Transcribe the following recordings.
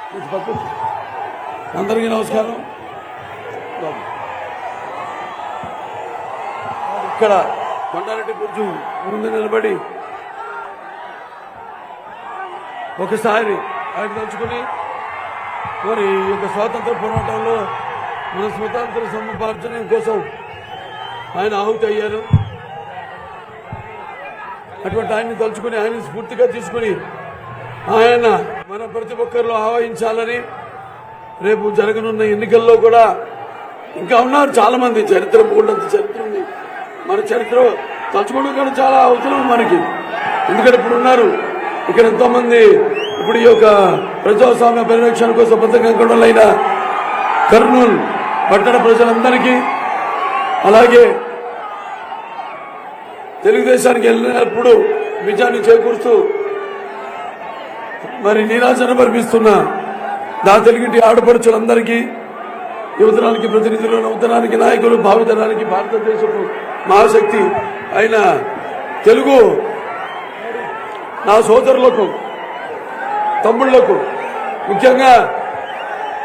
అందరికీ నమస్కారం. ఇక్కడ కొండారెడ్డి బుర్జు ముందు నిలబడి ఒకసారి ఆయన తలుచుకుని మరి ఈ యొక్క స్వాతంత్ర పోరాటంలో మన స్వతంత్ర సముపార్జన కోసం ఆయన ఆహుతి అయ్యారు. అటువంటి ఆయన్ని తలుచుకుని ఆయన స్ఫూర్తిగా తీసుకుని ఆయన మన ప్రతి ఒక్కరిలో ఆవహించాలని రేపు జరగనున్న ఎన్నికల్లో కూడా ఇంకా ఉన్నారు చాలా మంది. చరిత్ర బోల్డంత చరిత్ర ఉంది. మన చరిత్ర తలుచుకోవడం కూడా చాలా అవసరం మనకి. ఎందుకంటే ఇప్పుడు ఉన్నారు ఇక్కడ ఎంతో మంది. ఇప్పుడు ఈ యొక్క ప్రజాస్వామ్య పరిరక్షణ కోసం పథకంకులైన కర్నూలు పట్టణ ప్రజలందరికీ, అలాగే తెలుగుదేశానికి వెళ్ళినప్పుడు విజయాన్ని చేకూరుస్తూ మరి నీరాజన పరిపిస్తున్న నా తెలుగింటి ఆడపడుచులందరికీ, యువతరానికి ప్రతినిధులు, నూతనానికి నాయకులు, భావితరానికి భారతదేశపు మహాశక్తి అయిన తెలుగు నా సోదరులకు, తమ్ముళ్లకు, ముఖ్యంగా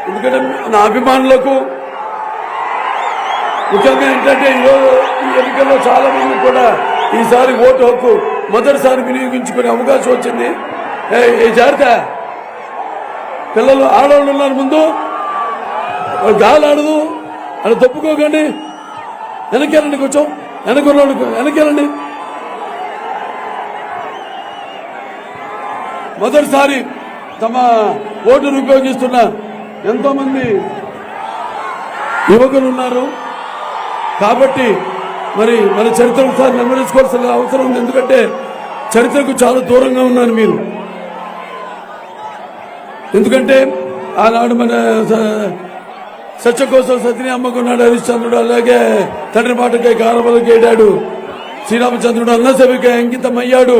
ఎందుకంటే నా అభిమానులకు, ముఖ్యంగా ఏంటంటే ఈ ఎన్నికల్లో చాలా మంది కూడా ఈసారి ఓటు హక్కు మొదటిసారి వినియోగించుకునే అవకాశం వచ్చింది. ఏ జాగ్రత్త, పిల్లలు ఆడవాళ్ళు ఉన్నారు ముందు, గాలి ఆడదు, అది తప్పుకోకండి. వెనకేనండి, కొంచెం వెనకేనండి. మొదటిసారి తమ ఓటును ఉపయోగిస్తున్న ఎంతో మంది యువకులు ఉన్నారు. కాబట్టి మరి మన చరిత్ర ఒకసారి నెమరేసుకోవాల్సిన అవసరం ఉంది. ఎందుకంటే చరిత్రకు చాలా దూరంగా ఉన్నారు మీరు. ఎందుకంటే ఆనాడు మన సత్య కోసం సతిని అమ్మకున్నాడు హరిశ్చంద్రుడు, అలాగే తండ్రి మాటకై కారబలకి ఏడాడు శ్రీరామచంద్రుడు, అన్న సభకి అంకితమయ్యాడు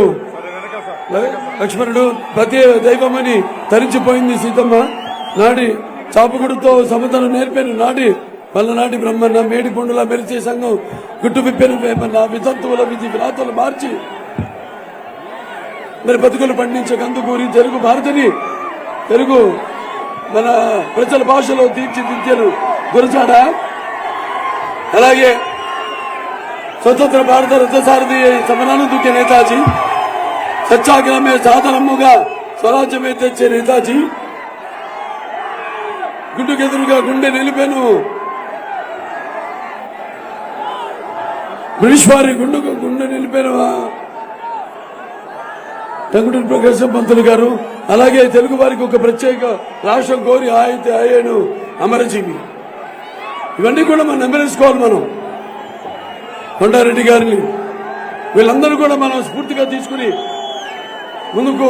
లక్ష్మణుడు, ప్రతి దైవమని తరించిపోయింది సీతమ్మ, నాడి చాపుగుడుతో సమతను నేర్పాను, నాటి పల్లనాటి బ్రహ్మన్న, మేడి కొండల మెరిచే సంఘం గుట్టు విప్పెను వేమన్న, వితంతువుల విధి విలాతులు మార్చి మరి బతుకులు పండించే కందుకూరి తెలుగు భారతిని, తెలుగు మన ప్రజల భాషలో తీర్చిదిద్దారు గురజాడ. అలాగే స్వతంత్ర భారత రథసారథి సమరాన్ని దూకే నేతాజీ, సత్యాగ్రహమే సాధనముగా స్వరాజ్యమే తెచ్చే నేతాజీ, గుడ్డుకెదురుగా గుండె నిలిపెను బ్రిటిష్ వారి గుండె నిలిపెను టంగుటూరి ప్రకాశం పంతులు గారు. అలాగే తెలుగు వారికి ఒక ప్రత్యేక రాష్ట్రం కోరి ఆయను అమరజీవి. ఇవన్నీ కూడా మనం నెమరేసుకోవాలి. మనం కొండారెడ్డి గారిని, వీళ్ళందరూ కూడా మనం స్ఫూర్తిగా తీసుకుని ముందుకు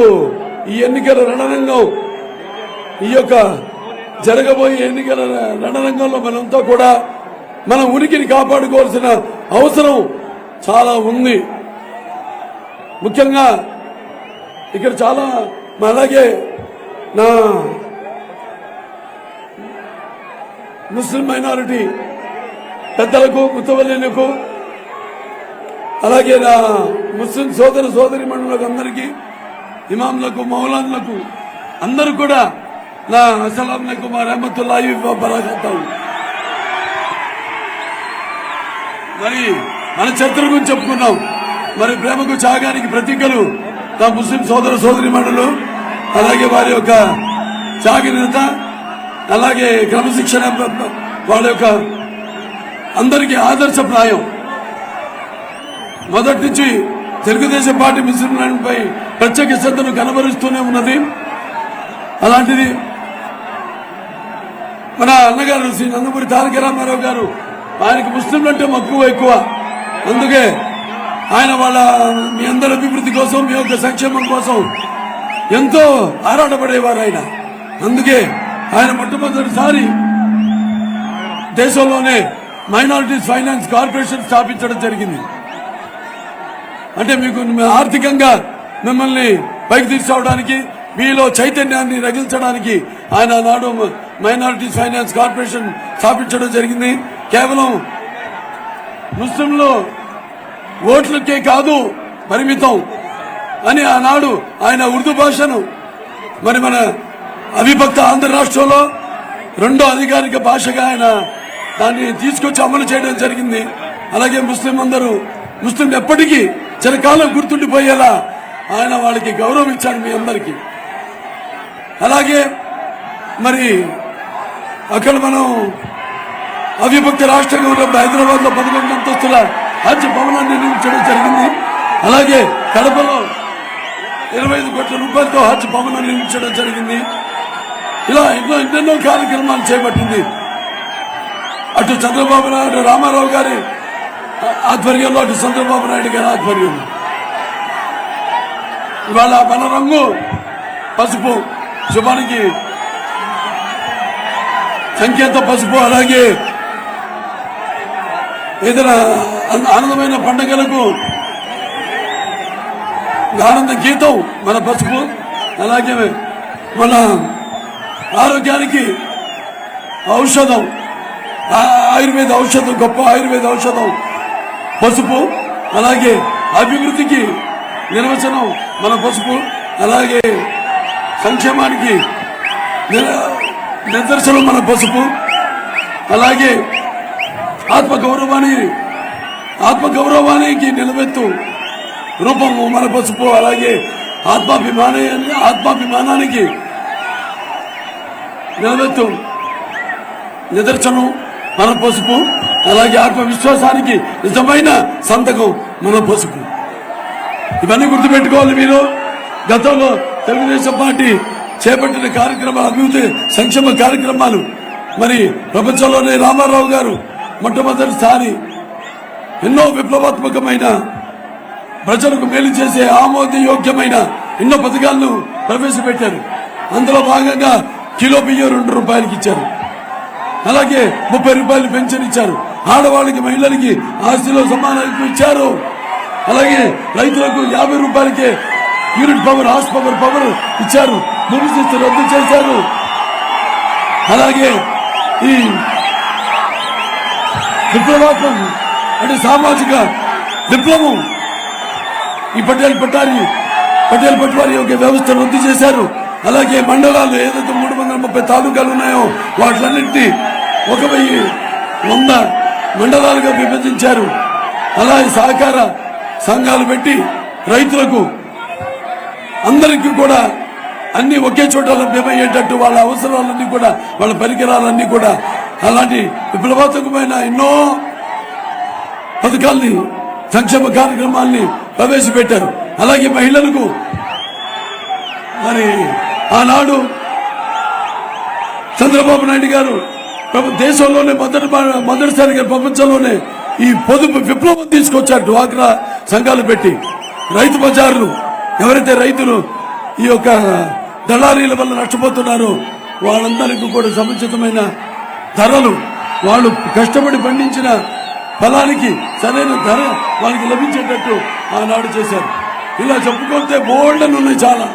ఈ ఎన్నికల రణరంగం, ఈ యొక్క జరగబోయే ఎన్నికల రణరంగంలో మనంతా కూడా మన ఉనికిని కాపాడుకోవాల్సిన అవసరం చాలా ఉంది. ముఖ్యంగా ఇక్కడ చాలా, అలాగే నా ముస్లిం మైనారిటీ పెద్దలకు, ముత్తవల్లులకు, అలాగే నా ముస్లిం సోదరి మండలకు అందరికీ, ఇమాంలకు, మౌలాన్లకు అందరూ కూడా నా అస్సలాము అలైకుం వరహ్మతుల్లాహి వబరకాతుహు. మరి మన చరిత్ర గురించి చెప్పుకున్నాం. మరి ప్రేమకు త్యాగానికి ప్రతీకలు నా ముస్లిం సోదరి మండలు, అలాగే వారి యొక్క త్యాగనిరత, అలాగే క్రమశిక్షణ, వాళ్ళ యొక్క అందరికీ ఆదర్శప్రాయం. మొదటి నుంచి తెలుగుదేశం పార్టీ ముస్లింలపై ప్రత్యేక శ్రద్ధను కనబరుస్తూనే ఉన్నది. అలాంటిది మన అన్నగారు శ్రీ నందమూరి తారక రామారావు గారు, ఆయనకి ముస్లింలంటే మక్కువ ఎక్కువ. అందుకే ఆయన వాళ్ళ మీ అందరి అభివృద్ధి కోసం, మీ యొక్క సంక్షేమం కోసం ఎంతో ఆరాటపడేవారు ఆయన. అందుకే ఆయన మొట్టమొదటిసారి దేశంలోనే మైనారిటీస్ ఫైనాన్స్ కార్పొరేషన్ స్థాపించడం జరిగింది. అంటే మీకు ఆర్థికంగా మిమ్మల్ని పైకి తీసుకురావడానికి, మీలో చైతన్యాన్ని రగిల్చడానికి ఆయన నాడు మైనారిటీస్ ఫైనాన్స్ కార్పొరేషన్ స్థాపించడం జరిగింది. కేవలం ముస్లింలు ఓట్లకే కాదు పరిమితం అని ఆనాడు ఆయన ఉర్దూ భాషను మరి మన అవిభక్త ఆంధ్ర రాష్ట్రంలో రెండో అధికారిక భాషగా ఆయన దాన్ని తీసుకొచ్చి అమలు చేయడం జరిగింది. అలాగే ముస్లిం ఎప్పటికీ చిరకాలం గుర్తుండిపోయేలా ఆయన వాళ్ళకి గౌరవం ఇచ్చారు మీ అందరికీ. అలాగే మరి అక్కడ మనం అవిభక్త రాష్ట్రంగా ఉన్నప్పుడు హైదరాబాద్ లో 11 అంతస్తుల హజ్ భవనాన్ని నిర్మించడం జరిగింది. అలాగే కడపలో 25 కోట్ల రూపాయలతో హజ్ భవనం నిర్మించడం జరిగింది. ఇలా ఎన్నెన్నో కార్యక్రమాలు చేపట్టింది. అటు చంద్రబాబు నాయుడు రామారావు గారి ఆధ్వర్యంలో, అటు చంద్రబాబు నాయుడు గారి ఆధ్వర్యంలో. ఇవాళ మన రంగు పసుపు, శుభానికి సంకేత పసుపు. అలాగే ఏదైనా ఆనందమైన పండుగలకు ఆనంద గీతం మన పసుపు. అలాగే మన ఆరోగ్యానికి ఔషధం, ఆయుర్వేద ఔషధం, గొప్ప ఆయుర్వేద ఔషధం పసుపు. అలాగే అభివృద్ధికి నిర్వచనం మన పసుపు. అలాగే సంక్షేమానికి నిదర్శనం మన పసుపు. అలాగే ఆత్మగౌరవానికి నిలబెత్తు రూపము మన పసుపు. అలాగే ఆత్మాభిమానానికి నిలబెత్తు నిదర్శనం మన పసుపు. అలాగే ఆత్మవిశ్వాసానికి నిజమైన సంతకం మన పసుపు. ఇవన్నీ గుర్తుపెట్టుకోవాలి మీరు. గతంలో తెలుగుదేశం పార్టీ చేపట్టిన కార్యక్రమాలు, అభివృద్ధి సంక్షేమ కార్యక్రమాలు, మరి ప్రపంచంలోనే రామారావు గారు మొట్టమొదటిసారి ఎన్నో విప్లవాత్మకమైన, ప్రజలకు మేలు చేసే ఆమోదయోగ్యమైన ఎన్నో పథకాలను ప్రవేశపెట్టారు. అందులో భాగంగా కిలో బియ్యం 2 రూపాయలకి ఇచ్చారు. అలాగే 30 రూపాయలు పెన్షన్ ఇచ్చారు. ఆడవాళ్ళకి, మహిళలకి ఆస్తిలో సమానం ఇచ్చారు. అలాగే రైతులకు 50 రూపాయలకే యూనిట్ పవర్, హార్స్ పవర్ ఇచ్చారు. భూమి శిస్తు రద్దు చేశారు. అలాగే ఈ విప్లవాత్మకం అంటే సామాజిక విప్లవం, ఈ పటేల్ పట్వారీ యొక్క వ్యవస్థను రద్దు చేశారు. అలాగే మండలాలు ఏదైతే 330 తాలూకాలు ఉన్నాయో వాటిలన్నింటినీ 1100 మండలాలుగా విభజించారు. అలాగే సహకార సంఘాలు పెట్టి రైతులకు అందరికీ కూడా అన్ని ఒకే చోట లభ్యమయ్యేటట్టు వాళ్ళ అవసరాలన్నీ కూడా, వాళ్ళ పరికరాలన్నీ కూడా అలాంటి విప్లవాత్మకమైన ఎన్నో పథకాల్ని, సంక్షేమ కార్యక్రమాల్ని ప్రవేశపెట్టారు. అలాగే మహిళలకు మరి ఆనాడు చంద్రబాబు నాయుడు గారు దేశంలోనే మొదటిసారిగా ప్రపంచంలోనే ఈ పొదుపు విప్లవం తీసుకొచ్చారు. డ్వాక్రా సంఘాలు పెట్టి రైతు బజార్లు, ఎవరైతే రైతులు ఈ యొక్క దళారీల వల్ల నష్టపోతున్నారో వాళ్ళందరికీ కూడా సముచితమైన ధరలు, వాళ్ళు కష్టపడి పండించిన ఫలానికి సరైన ధర వాళ్ళకి లభించేటట్టు ఆనాడు చేశారు. ఇలా చెప్పుకుంటే బోల్డ్ అని ఉన్నాయి చాలా.